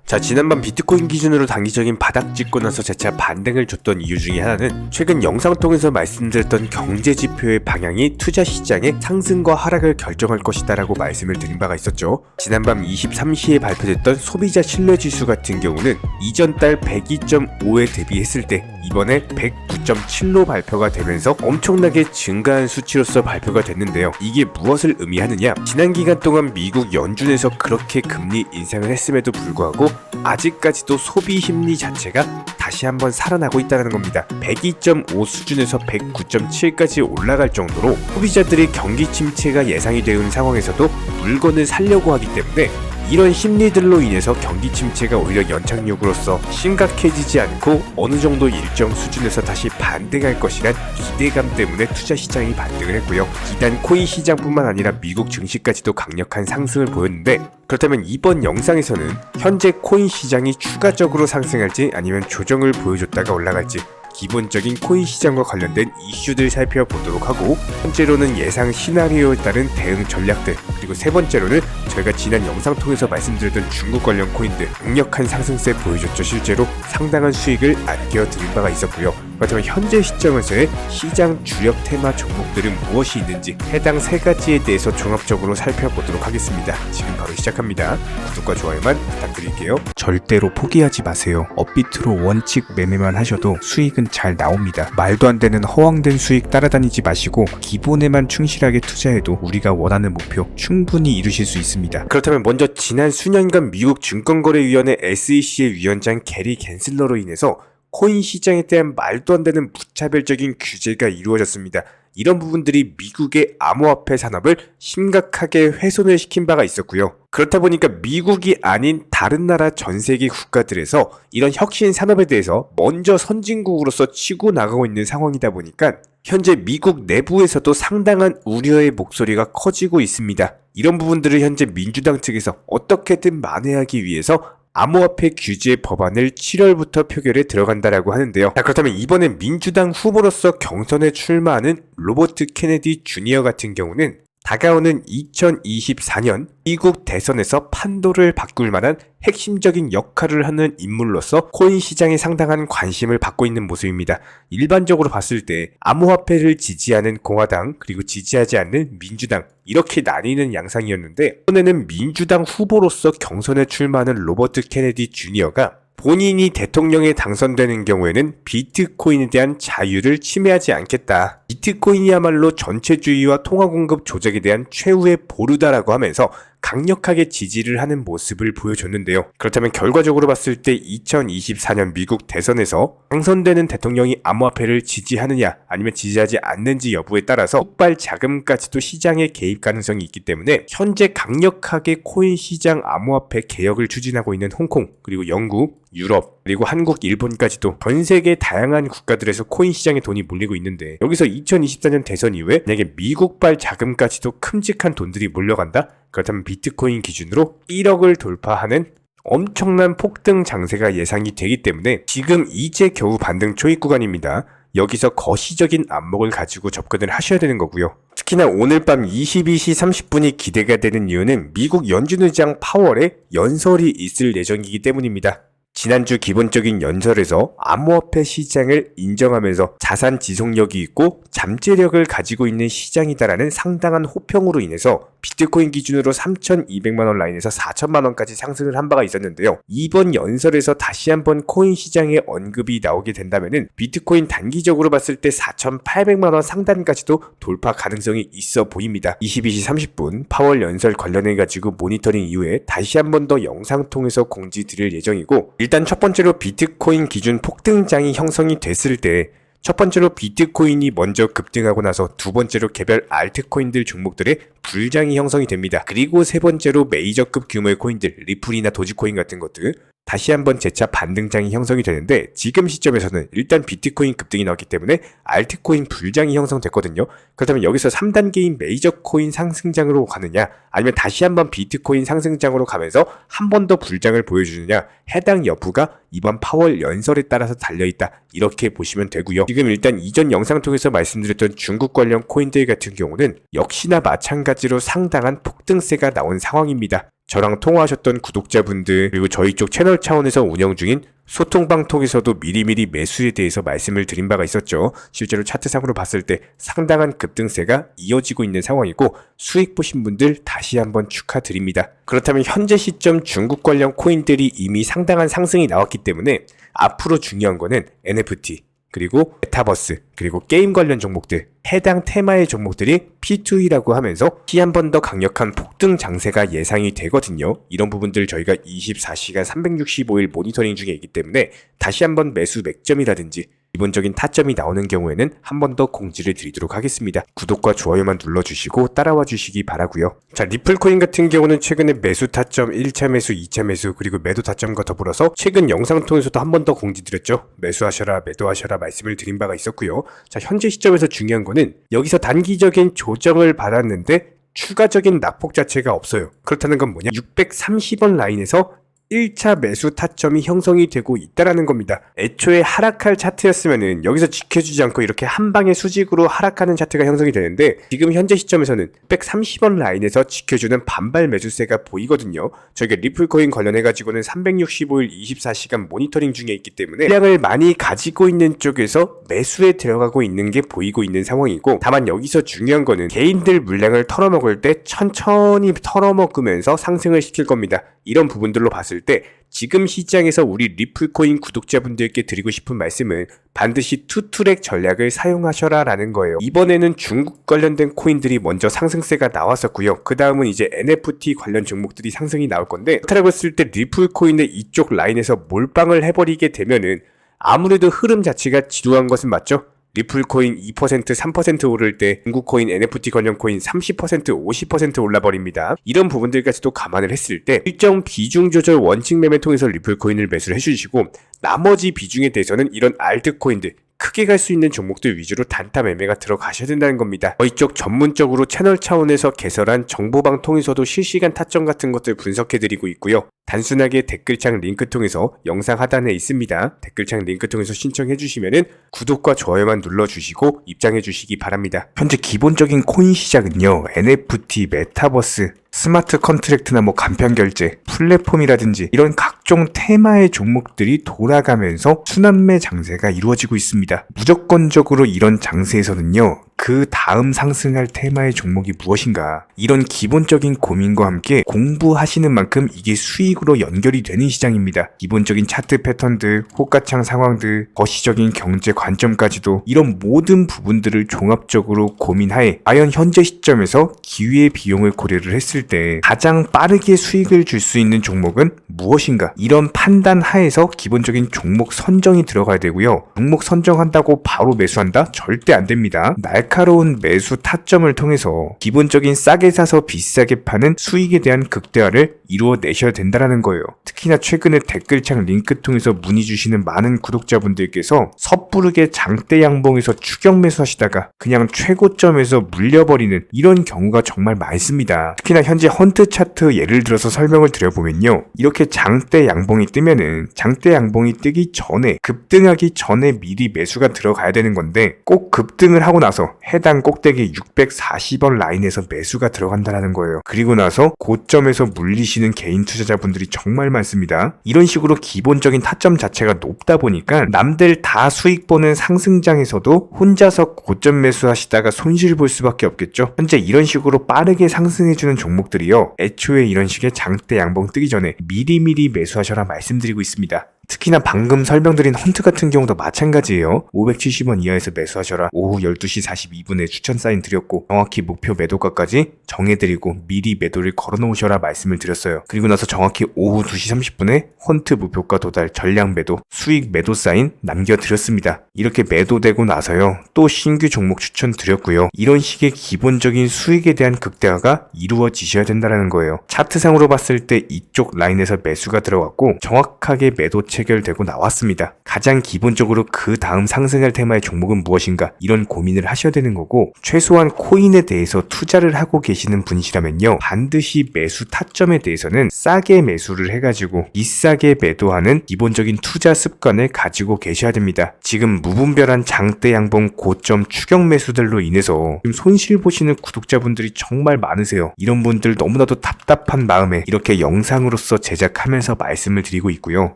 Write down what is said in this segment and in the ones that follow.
자, 지난번 비트코인 기준으로 단기적인 바닥 찍고 나서 재차 반등을 줬던 이유 중에 하나는 최근 영상 통해서 말씀드렸던 경제 지표의 방향이 투자 시장의 상승과 하락을 결정할 것이다 라고 말씀을 드린 바가 있었죠. 지난밤 23시에 발표됐던 소비자 신뢰지수 같은 경우는 이전 달 102.5에 대비했을 때 이번에 109.7로 발표가 되면서 엄청나게 증가한 수치로서 발표가 됐는데요. 이게 무엇을 의미하느냐? 지난 기간 동안 미국 연준에서 그렇게 금리 인상을 했음에도 불구하고 아직까지도 소비 심리 자체가 다시 한번 살아나고 있다는 겁니다. 102.5 수준에서 109.7까지 올라갈 정도로 소비자들의 경기 침체가 예상이 되는 상황에서도 물건을 사려고 하기 때문에 이런 심리들로 인해서 경기 침체가 오히려 연착륙으로서 심각해지지 않고 어느 정도 일정 수준에서 다시 반등할 것이란 기대감 때문에 투자 시장이 반등을 했고요. 기단 코인 시장뿐만 아니라 미국 증시까지도 강력한 상승을 보였는데, 그렇다면 이번 영상에서는 현재 코인 시장이 추가적으로 상승할지 아니면 조정을 보여줬다가 올라갈지 기본적인 코인 시장과 관련된 이슈들 살펴보도록 하고, 번째로는 예상 시나리오에 따른 대응 전략들, 그리고 세 번째로는 저희가 지난 영상 통해서 말씀드렸던 중국 관련 코인들 강력한 상승세 보여줬죠. 실제로 상당한 수익을 안겨드린 바가 있었고요. 그렇다면 현재 시점에서의 시장 주력 테마 종목들은 무엇이 있는지 해당 세 가지에 대해서 종합적으로 살펴보도록 하겠습니다. 지금 바로 시작합니다. 구독과 좋아요만 부탁드릴게요. 절대로 포기하지 마세요. 업비트로 원칙 매매만 하셔도 수익은 잘 나옵니다. 말도 안 되는 허황된 수익 따라다니지 마시고 기본에만 충실하게 투자해도 우리가 원하는 목표 충분히 이루실 수 있습니다. 그렇다면 먼저 지난 수년간 미국 증권거래위원회 SEC의 위원장 게리 갠슬러로 인해서 코인 시장에 대한 말도 안 되는 무차별적인 규제가 이루어졌습니다. 이런 부분들이 미국의 암호화폐 산업을 심각하게 훼손을 시킨 바가 있었고요. 그렇다 보니까 미국이 아닌 다른 나라 전 세계 국가들에서 이런 혁신 산업에 대해서 먼저 선진국으로서 치고 나가고 있는 상황이다 보니까 현재 미국 내부에서도 상당한 우려의 목소리가 커지고 있습니다. 이런 부분들을 현재 민주당 측에서 어떻게든 만회하기 위해서 암호화폐 규제 법안을 7월부터 표결에 들어간다라고 하는데요. 자, 그렇다면 이번에 민주당 후보로서 경선에 출마하는 로버트 케네디 주니어 같은 경우는 다가오는 2024년 미국 대선에서 판도를 바꿀 만한 핵심적인 역할을 하는 인물로서 코인 시장에 상당한 관심을 받고 있는 모습입니다. 일반적으로 봤을 때 암호화폐를 지지하는 공화당 그리고 지지하지 않는 민주당 이렇게 나뉘는 양상이었는데, 이번에는 민주당 후보로서 경선에 출마하는 로버트 케네디 주니어가 본인이 대통령에 당선되는 경우에는 비트코인에 대한 자유를 침해하지 않겠다. 비트코인이야말로 전체주의와 통화공급 조작에 대한 최후의 보루다라고 하면서 강력하게 지지를 하는 모습을 보여줬는데요. 그렇다면 결과적으로 봤을 때 2024년 미국 대선에서 당선되는 대통령이 암호화폐를 지지하느냐 아니면 지지하지 않는지 여부에 따라서 폭발 자금까지도 시장에 개입 가능성이 있기 때문에 현재 강력하게 코인 시장 암호화폐 개혁을 추진하고 있는 홍콩, 그리고 영국, 유럽, 그리고 한국, 일본까지도 전 세계 다양한 국가들에서 코인 시장에 돈이 몰리고 있는데, 여기서 2024년 대선 이후에 만약에 미국발 자금까지도 큼직한 돈들이 몰려간다? 그렇다면 비트코인 기준으로 1억을 돌파하는 엄청난 폭등 장세가 예상이 되기 때문에 지금 이제 겨우 반등 초입 구간입니다. 여기서 거시적인 안목을 가지고 접근을 하셔야 되는 거고요. 특히나 오늘 밤 22시 30분이 기대가 되는 이유는 미국 연준의장 파월의 연설이 있을 예정이기 때문입니다. 지난주 기본적인 연설에서 암호화폐 시장을 인정하면서 자산 지속력이 있고 잠재력을 가지고 있는 시장이다라는 상당한 호평으로 인해서 비트코인 기준으로 3,200만원 라인에서 4,000만원까지 상승을 한 바가 있었는데요. 이번 연설에서 다시 한번 코인 시장의 언급이 나오게 된다면은 비트코인 단기적으로 봤을 때 4,800만원 상단까지도 돌파 가능성이 있어 보입니다. 22시 30분 파월 연설 관련해가지고 모니터링 이후에 다시 한번 더 영상 통해서 공지 드릴 예정이고, 일단 첫 번째로 비트코인 기준 폭등장이 형성이 됐을 때 첫 번째로 비트코인이 먼저 급등하고 나서 두 번째로 개별 알트코인들 종목들의 불장이 형성이 됩니다. 그리고 세 번째로 메이저급 규모의 코인들, 리플이나 도지코인 같은 것들 다시 한번 재차 반등장이 형성이 되는데, 지금 시점에서는 일단 비트코인 급등이 나왔기 때문에 알트코인 불장이 형성됐거든요. 그렇다면 여기서 3단계인 메이저 코인 상승장으로 가느냐 아니면 다시 한번 비트코인 상승장으로 가면서 한 번 더 불장을 보여주느냐, 해당 여부가 이번 파월 연설에 따라서 달려있다, 이렇게 보시면 되고요. 지금 일단 이전 영상 통해서 말씀드렸던 중국 관련 코인들 같은 경우는 역시나 마찬가지로 상당한 폭등세가 나온 상황입니다. 저랑 통화하셨던 구독자분들 그리고 저희 쪽 채널 차원에서 운영 중인 소통방 통해서도 미리미리 매수에 대해서 말씀을 드린 바가 있었죠. 실제로 차트상으로 봤을 때 상당한 급등세가 이어지고 있는 상황이고 수익 보신 분들 다시 한번 축하드립니다. 그렇다면 현재 시점 중국 관련 코인들이 이미 상당한 상승이 나왔기 때문에 앞으로 중요한 거는 NFT 그리고 메타버스 그리고 게임 관련 종목들 해당 테마의 종목들이 P2E라고 하면서 한 번 더 강력한 폭등 장세가 예상이 되거든요. 이런 부분들 저희가 24시간 365일 모니터링 중에 있기 때문에 다시 한번 매수 맥점이라든지 기본적인 타점이 나오는 경우에는 한 번 더 공지를 드리도록 하겠습니다. 구독과 좋아요만 눌러주시고 따라와 주시기 바라고요. 자, 리플코인 같은 경우는 최근에 매수 타점 1차 매수, 2차 매수 그리고 매도 타점과 더불어서 최근 영상 통해서도 한 번 더 공지 드렸죠. 매수하셔라 매도하셔라 말씀을 드린 바가 있었고요. 자, 현재 시점에서 중요한 거는 여기서 단기적인 조정을 받았는데 추가적인 낙폭 자체가 없어요. 그렇다는 건 뭐냐? 630원 라인에서 1차 매수 타점이 형성이 되고 있다라는 겁니다. 애초에 하락할 차트였으면은 여기서 지켜주지 않고 이렇게 한 방에 수직으로 하락하는 차트가 형성이 되는데 지금 현재 시점에서는 130원 라인에서 지켜주는 반발 매수세가 보이거든요. 저희가 리플코인 관련해가지고는 365일 24시간 모니터링 중에 있기 때문에量을 많이 가지고 있는 쪽에서 매수에 들어가고 있는 게 보이고 있는 상황이고 다만 여기서 중요한 거는 개인들 물량을 털어먹을 때 천천히 털어먹으면서 상승을 시킬 겁니다. 이런 부분들로 봤을 때 지금 시장에서 우리 리플코인 구독자분들께 드리고 싶은 말씀은 반드시 투트랙 전략을 사용하셔라 라는 거예요. 이번에는 중국 관련된 코인들이 먼저 상승세가 나왔었고요. 그 다음은 이제 NFT 관련 종목들이 상승이 나올 건데 그렇다고 했을 때 리플코인의 이쪽 라인에서 몰빵을 해버리게 되면은 아무래도 흐름 자체가 지루한 것은 맞죠? 리플코인 2%, 3% 오를 때 중국코인, NFT 관련 코인 30%, 50% 올라버립니다. 이런 부분들까지도 감안을 했을 때 일정 비중 조절 원칙 매매 통해서 리플코인을 매수를 해주시고 나머지 비중에 대해서는 이런 알트코인들 크게 갈 수 있는 종목들 위주로 단타 매매가 들어가셔야 된다는 겁니다. 저희 쪽 전문적으로 채널 차원에서 개설한 정보방 통해서도 실시간 타점 같은 것들 분석해드리고 있고요. 단순하게 댓글창 링크 통해서 영상 하단에 있습니다. 댓글창 링크 통해서 신청해주시면은 구독과 좋아요만 눌러주시고 입장해주시기 바랍니다. 현재 기본적인 코인 시장은요. NFT, 메타버스, 스마트 컨트랙트나 간편 결제, 플랫폼이라든지 이런 각종 테마의 종목들이 돌아가면서 순환매 장세가 이루어지고 있습니다. 무조건적으로 이런 장세에서는요. 그 다음 상승할 테마의 종목이 무엇인가 이런 기본적인 고민과 함께 공부하시는 만큼 이게 수익으로 연결이 되는 시장입니다. 기본적인 차트 패턴들, 호가창 상황들, 거시적인 경제 관점까지도 이런 모든 부분들을 종합적으로 고민하에 과연 현재 시점에서 기회의 비용을 고려를 했을 때 가장 빠르게 수익을 줄 수 있는 종목은 무엇인가 이런 판단 하에서 기본적인 종목 선정이 들어가야 되고요. 종목 선정한다고 바로 매수한다? 절대 안 됩니다. 날카로운 매수 타점을 통해서 기본적인 싸게 사서 비싸게 파는 수익에 대한 극대화를 이루어내셔야 된다는 거예요. 특히나 최근에 댓글창 링크 통해서 문의 주시는 많은 구독자분들께서 섣부르게 장대 양봉에서 추격 매수하시다가 그냥 최고점에서 물려버리는 이런 경우가 정말 많습니다. 특히나 현재 헌트 차트 예를 들어서 설명을 드려보면요. 이렇게 장대 양봉이 뜨면은 장대 양봉이 뜨기 전에 급등하기 전에 미리 매수가 들어가야 되는 건데 꼭 급등을 하고 나서 해당 꼭대기 640원 라인에서 매수가 들어간다는 거예요. 그리고 나서 고점에서 물리시는 개인 투자자분들이 정말 많습니다. 이런 식으로 기본적인 타점 자체가 높다 보니까 남들 다 수익 보는 상승장에서도 혼자서 고점 매수하시다가 손실 볼 수밖에 없겠죠. 현재 이런 식으로 빠르게 상승해주는 종목들이요. 애초에 이런 식의 장대 양봉 뜨기 전에 미리미리 매수하셔라 말씀드리고 있습니다. 특히나 방금 설명드린 헌트 같은 경우도 마찬가지예요. 570원 이하에서 매수하셔라. 오후 12시 42분에 추천 사인 드렸고 정확히 목표 매도가까지 정해드리고 미리 매도를 걸어놓으셔라 말씀을 드렸어요. 그리고 나서 정확히 오후 2시 30분에 헌트 목표가 도달 전량 매도 수익 매도 사인 남겨드렸습니다. 이렇게 매도되고 나서요. 또 신규 종목 추천 드렸고요. 이런 식의 기본적인 수익에 대한 극대화가 이루어지셔야 된다는 거예요. 차트상으로 봤을 때 이쪽 라인에서 매수가 들어갔고 정확하게 매도 체결되고 나왔습니다. 가장 기본적으로 그 다음 상승할 테마의 종목은 무엇인가 이런 고민을 하셔야 되는 거고, 최소한 코인에 대해서 투자를 하고 계시는 분이시라면요, 반드시 매수 타점에 대해서는 싸게 매수를 해가지고 비싸게 매도하는 기본적인 투자 습관을 가지고 계셔야 됩니다. 지금 무분별한 장대 양봉 고점 추격 매수들로 인해서 지금 손실 보시는 구독자분들이 정말 많으세요. 이런 분들 너무나도 답답한 마음에 이렇게 영상으로서 제작하면서 말씀을 드리고 있고요.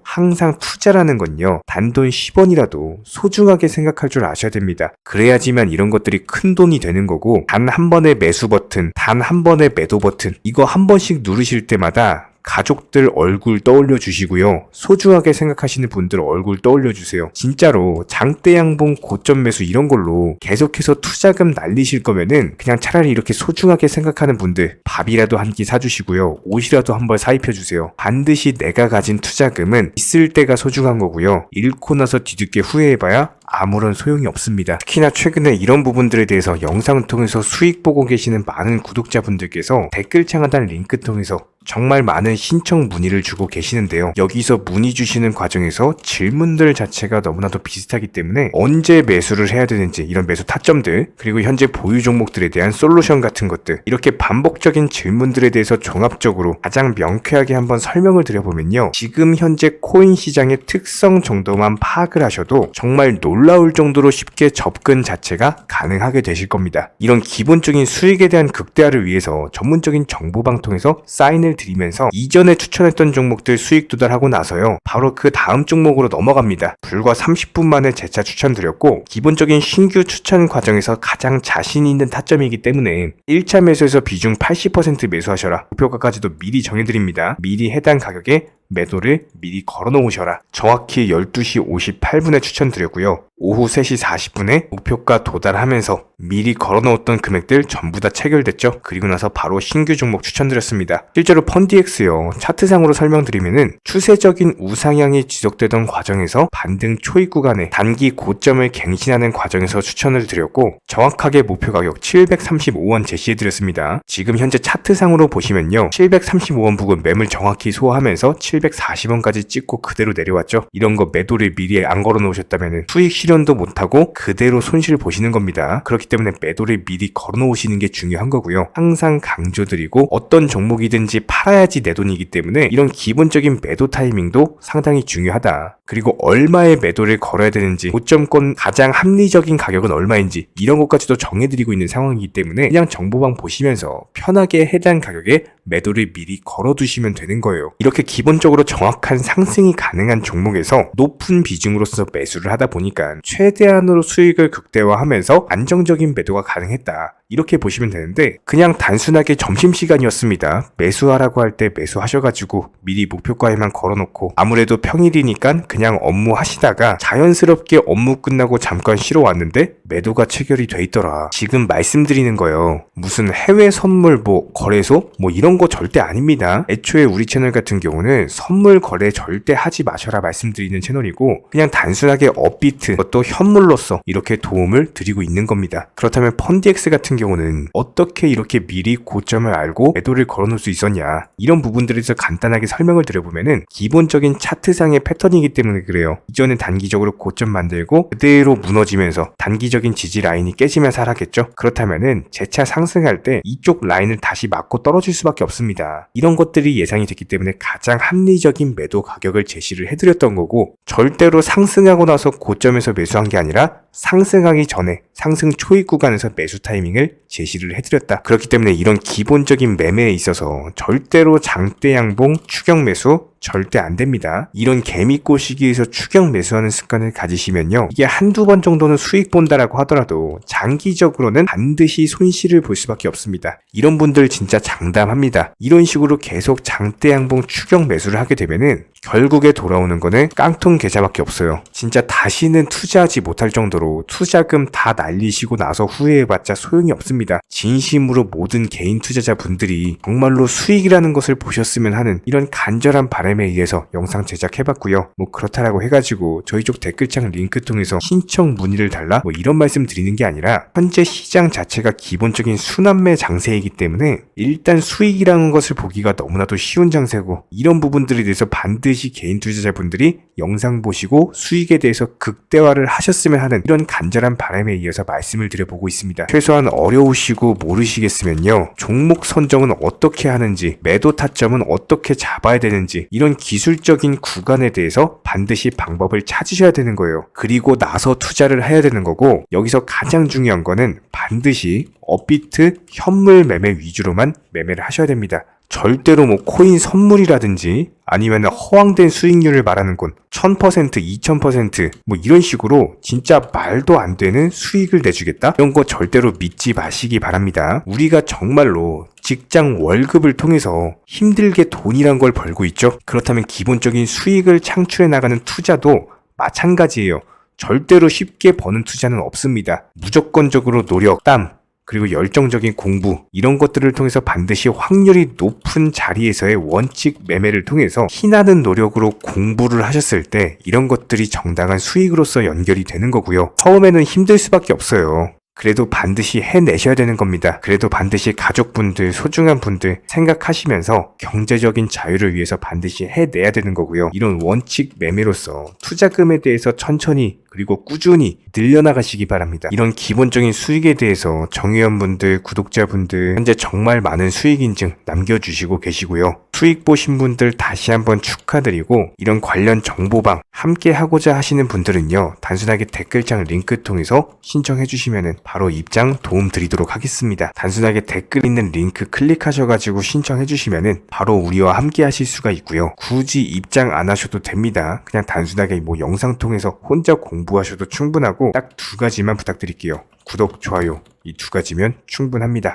항상 투자라는 건요, 단돈 10원이라도 소중하게 생각할 줄 아셔야 됩니다. 그래야지만 이런 것들이 큰 돈이 되는 거고, 단 한 번의 매수 버튼, 단 한 번의 매도 버튼, 이거 한 번씩 누르실 때마다 가족들 얼굴 떠올려 주시고요. 소중하게 생각하시는 분들 얼굴 떠올려 주세요. 진짜로 장대 양봉 고점 매수 이런 걸로 계속해서 투자금 날리실 거면은 그냥 차라리 이렇게 소중하게 생각하는 분들 밥이라도 한 끼 사주시고요. 옷이라도 한 벌 사입혀 주세요. 반드시 내가 가진 투자금은 있을 때가 소중한 거고요. 잃고 나서 뒤늦게 후회해봐야 아무런 소용이 없습니다. 특히나 최근에 이런 부분들에 대해서 영상을 통해서 수익 보고 계시는 많은 구독자분들께서 댓글창 하단 링크 통해서 정말 많은 신청 문의를 주고 계시는데요. 여기서 문의 주시는 과정에서 질문들 자체가 너무나도 비슷하기 때문에 언제 매수를 해야 되는지, 이런 매수 타점들, 그리고 현재 보유 종목들에 대한 솔루션 같은 것들, 이렇게 반복적인 질문들에 대해서 종합적으로 가장 명쾌하게 한번 설명을 드려보면요, 지금 현재 코인 시장의 특성 정도만 파악을 하셔도 정말 놀라울 정도로 쉽게 접근 자체가 가능하게 되실 겁니다. 이런 기본적인 수익에 대한 극대화를 위해서 전문적인 정보방통에서 사인을 드리면서 이전에 추천했던 종목들 수익 도달하고 나서요, 바로 그 다음 종목으로 넘어갑니다. 불과 30분 만에 재차 추천드렸고, 기본적인 신규 추천 과정에서 가장 자신 있는 타점이기 때문에 1차 매수에서 비중 80% 매수하셔라, 목표가까지도 미리 정해드립니다. 미리 해당 가격에 매도를 미리 걸어 놓으셔라. 정확히 12시 58분에 추천드렸고요. 오후 3시 40분에 목표가 도달하면서 미리 걸어 놓았던 금액들 전부 다 체결됐죠. 그리고 나서 바로 신규 종목 추천드렸습니다. 실제로 펀디엑스요, 차트상으로 설명드리면은 추세적인 우상향이 지속되던 과정에서 반등 초입 구간에 단기 고점을 갱신하는 과정에서 추천을 드렸고, 정확하게 목표 가격 735원 제시해드렸습니다. 지금 현재 차트상으로 보시면요, 735원 부근 매물 정확히 소화하면서 740원까지 찍고 그대로 내려왔죠. 이런 거 매도를 미리 안 걸어 놓으셨다면 수익 실현도 못하고 그대로 손실 보시는 겁니다. 그렇기 때문에 매도를 미리 걸어 놓으시는 게 중요한 거고요. 항상 강조드리고, 어떤 종목이든지 팔아야지 내 돈이기 때문에 이런 기본적인 매도 타이밍도 상당히 중요하다. 그리고 얼마의 매도를 걸어야 되는지, 고점권 가장 합리적인 가격은 얼마인지, 이런 것까지도 정해드리고 있는 상황이기 때문에 그냥 정보방 보시면서 편하게 해당 가격에 매도를 미리 걸어두시면 되는 거예요. 이렇게 기본적으로 정확한 상승이 가능한 종목에서 높은 비중으로서 매수를 하다 보니까 최대한으로 수익을 극대화하면서 안정적인 매도가 가능했다, 이렇게 보시면 되는데, 그냥 단순하게 점심시간이었습니다, 매수하라고 할 때 매수하셔가지고 미리 목표가에만 걸어놓고 아무래도 평일이니까 그냥 업무 하시다가 자연스럽게 업무 끝나고 잠깐 쉬러 왔는데 매도가 체결이 돼 있더라. 지금 말씀드리는 거예요, 무슨 해외 선물 거래소 이런 거 절대 아닙니다. 애초에 우리 채널 같은 경우는 선물 거래 절대 하지 마셔라 말씀드리는 채널이고, 그냥 단순하게 업비트, 그것도 현물로서 이렇게 도움을 드리고 있는 겁니다. 그렇다면 펀디엑스 같은 경우는 어떻게 이렇게 미리 고점을 알고 매도를 걸어놓을 수 있었냐, 이런 부분들에 대해서 간단하게 설명을 드려보면은 기본적인 차트상의 패턴이기 때문에 그래요. 이전에 단기적으로 고점 만들고 그대로 무너지면서 단기적인 지지 라인이 깨지면서 하락했죠. 그렇다면은 재차 상승할 때 이쪽 라인을 다시 맞고 떨어질 수밖에 없습니다. 이런 것들이 예상이 됐기 때문에 가장 합리적인 매도 가격을 제시를 해드렸던 거고, 절대로 상승하고 나서 고점에서 매수한 게 아니라 상승하기 전에 상승 초입 구간에서 매수 타이밍을 제시를 해드렸다. 그렇기 때문에 이런 기본적인 매매에 있어서 절대로 장대 양봉 추격 매수 절대 안 됩니다. 이런 개미꽃 시기에서 추격 매수하는 습관을 가지시면요, 이게 한두 번 정도는 수익 본다라고 하더라도 장기적으로는 반드시 손실을 볼 수밖에 없습니다. 이런 분들 진짜 장담합니다. 이런 식으로 계속 장대 양봉 추격 매수를 하게 되면은 결국에 돌아오는 거는 깡통 계좌밖에 없어요. 진짜 다시는 투자하지 못할 정도로 투자금 다 날리시고 나서 후회해봤자 소용이 없습니다. 있습니다. 진심으로 모든 개인 투자자분들이 정말로 수익이라는 것을 보셨으면 하는 이런 간절한 바람에 의해서 영상 제작해봤고요. 뭐 그렇다라고 해가지고 저희 쪽 댓글창 링크 통해서 신청 문의를 달라 뭐 이런 말씀 드리는 게 아니라 현재 시장 자체가 기본적인 순환매 장세이기 때문에 일단 수익이라는 것을 보기가 너무나도 쉬운 장세고, 이런 부분들에 대해서 반드시 개인 투자자분들이 영상 보시고 수익에 대해서 극대화를 하셨으면 하는 이런 간절한 바람에 의해서 말씀을 드려보고 있습니다. 최소한 어려우시고 모르시겠으면요, 종목 선정은 어떻게 하는지, 매도 타점은 어떻게 잡아야 되는지, 이런 기술적인 구간에 대해서 반드시 방법을 찾으셔야 되는 거예요. 그리고 나서 투자를 해야 되는 거고, 여기서 가장 중요한 거는 반드시 업비트 현물 매매 위주로만 매매를 하셔야 됩니다. 절대로 뭐 코인 선물이라든지 아니면 허황된 수익률을 말하는 건 1000%, 2000% 뭐 이런 식으로 진짜 말도 안 되는 수익을 내주겠다? 이런 거 절대로 믿지 마시기 바랍니다. 우리가 정말로 직장 월급을 통해서 힘들게 돈이란 걸 벌고 있죠. 그렇다면 기본적인 수익을 창출해 나가는 투자도 마찬가지예요. 절대로 쉽게 버는 투자는 없습니다. 무조건적으로 노력, 땀, 그리고 열정적인 공부, 이런 것들을 통해서 반드시 확률이 높은 자리에서의 원칙 매매를 통해서 희나는 노력으로 공부를 하셨을 때 이런 것들이 정당한 수익으로서 연결이 되는 거고요. 처음에는 힘들 수밖에 없어요. 그래도 반드시 해내셔야 되는 겁니다. 그래도 반드시 가족분들, 소중한 분들 생각하시면서 경제적인 자유를 위해서 반드시 해내야 되는 거고요. 이런 원칙 매매로서 투자금에 대해서 천천히 그리고 꾸준히 늘려나가시기 바랍니다. 이런 기본적인 수익에 대해서 정의원분들, 구독자분들 현재 정말 많은 수익 인증 남겨주시고 계시고요. 수익 보신 분들 다시 한번 축하드리고, 이런 관련 정보방 함께 하고자 하시는 분들은요, 단순하게 댓글창 링크 통해서 신청해 주시면 바로 입장 도움 드리도록 하겠습니다. 단순하게 댓글 있는 링크 클릭하셔가지고 신청해 주시면 바로 우리와 함께 하실 수가 있고요. 굳이 입장 안 하셔도 됩니다. 그냥 단순하게 뭐 영상 통해서 혼자 공부하셔도 충분하고 딱 두 가지만 부탁드릴게요. 구독, 좋아요, 이 두 가지면 충분합니다.